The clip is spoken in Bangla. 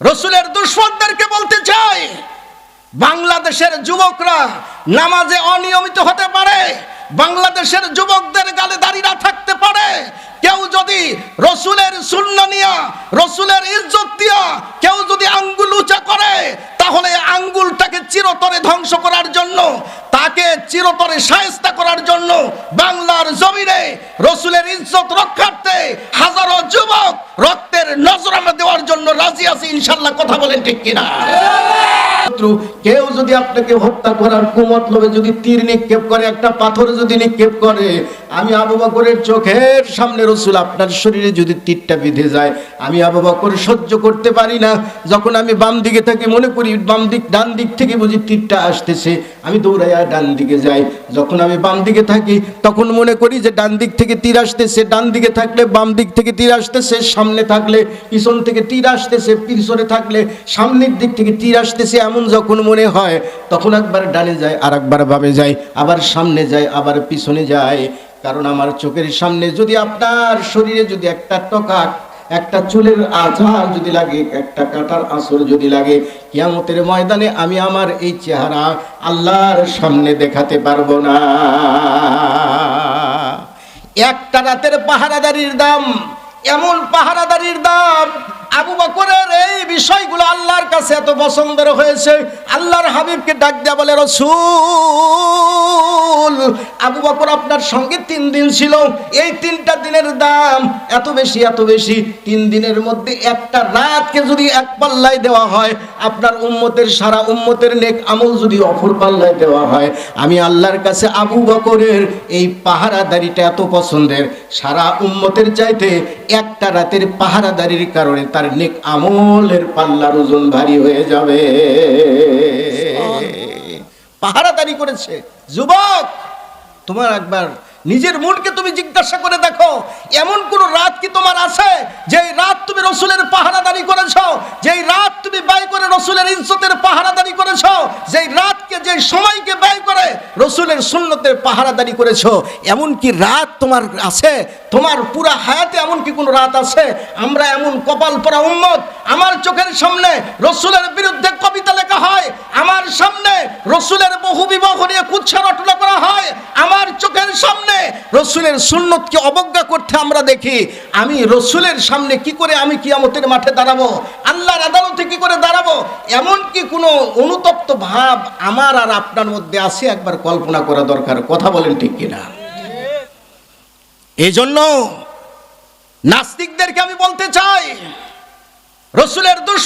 রসুলের দুশমনদেরকে বলতে চাই, বাংলাদেশের যুবকরা নামাজে অনিয়মিত হতে পারে, বাংলাদেশের যুবকদের গালে দাড়ি না থাকতে পারে, কেউ যদি রসুলের সুন্নাহ নিয়া, রসুলের ইজ্জত দিয়া কেউ যদি আঙ্গুল উঁচা করে, তাহলে আঙ্গুলটাকে চিরতরে ধ্বংস করার জন্য, তাকে চিরতরে শায়েস্তা করার জন্য বাংলার জমিনে রসুলের ইজ্জত রক্ষার্থে হাজারো যুবক রক্তের নজরানা দেওয়ার জন্য রাজি আছে ইনশাআল্লাহ। কথা বলেন ঠিক কিনা? কেউ যদি আপনাকে হত্যা করার কুমতলবে যদি তীর নিক্ষেপ করে, একটা পাথর যদি নিক্ষেপ করে, আমি আবু বকরের চোখের সামনে রসুল আপনার শরীরে যদি তীরটা বিঁধে যায়, আমি আবু বকর সহ্য করতে পারি না। যখন আমি বাম দিকে থাকি মনে করি বাম দিক, ডান দিক থেকে বুঝি তীরটা আসতেছে, আমি দৌড়াইয়া ডান দিকে যাই। যখন আমি বাম দিকে থাকি তখন মনে করি যে ডান দিক থেকে তীর আসতেছে, ডান দিকে থাকলে বাম দিক থেকে তীর আসতেছে, সামনে থাকলে পিছন থেকে তীর আসতেছে, পিছনে থাকলে সামনের দিক থেকে তীর আসতেছে। এমন যখন মনে হয় তখন একবার ডানে যায়, আর একবার বামে যায়, আবার সামনে যায়, আবার পিছনে যায়। কারণ আমার চোখের সামনে যদি আপনার শরীরে যদি একটা টকা, একটা চুলের আঁচড় যদি লাগে, একটা কাঁটার আঁচড় যদি লাগে, কিয়ামতের ময়দানে আমি আমার এই চেহারা আল্লাহর সামনে দেখাতে পারবো না। একটা রাতের পাহারাদারির দাম, এমন পাহারাদারির দাম। আবু বকরের এই বিষয়গুলো আল্লাহর কাছে এত পছন্দের হয়েছে, আল্লাহর হাবিবকে ডাক দেয়া বলে, রাসূল আবু বকর আপনার সঙ্গে 3 দিন ছিল, এই 3টা দিনের দাম এত বেশি, এত বেশি। 3 দিনের মধ্যে একটা রাতকে যদি এক পাল্লায় দেওয়া হয়, আপনার উম্মতের সারা উম্মতের নেক আমল যদি অপর পাল্লায় দেওয়া হয়, আমি আল্লাহর কাছে আবু বকরের এই পাহারাদারিটা এত পছন্দের, সারা উম্মতের চাইতে একটা রাতের পাহারাদারির কারণে তার নেক আমলের পাল্লার ওজন ভারী হয়ে যাবে। পাহারাদারি করেছে। যুবক, তোমার একবার নিজের মনকে তুমি জিজ্ঞাসা করে দেখো, এমন কোন রাত কি তোমার আছে যেই রাত তুমি রসুলের পাহারাদারি করেছো, যেই রাত তুমি ব্যয় করে রসুলের ইজ্জতের পাহারাদারি করেছো, যেই রাতকে, যেই সময়কে ব্যয় করে রসুলের সুন্নতের পাহারাদারি করেছো, এমন কি রাত তোমার আছে? তোমার পুরা হায়াতে এমন কি কোনো রাত আছে? আমরা এমন কপাল পরা উম্মত, আমার চোখের সামনে রসুলের বিরুদ্ধে কবিতা লেখা হয়, আমার সামনে রসুলের বহু বিবাহ নিয়ে কুৎসা রটনা করা হয়, আমার চোখের সামনে রসুলের সুন্নতকে অবজ্ঞা করতে আমরা দেখি। আমি রসুলের সামনে কি করে আমি কিয়ামতের মাঠে দাঁড়াবো, আল্লাহর আদালতে কি করে দাঁড়াবো? এমন কি কোনো অনুতপ্ত ভাব আমার আর আপনার মধ্যে আছে? একবার কল্পনা করা দরকার। কথা বলেন ঠিক কিনা? এই জন্য নাস্তিকদেরকে আমি বলতে চাই, রসুলের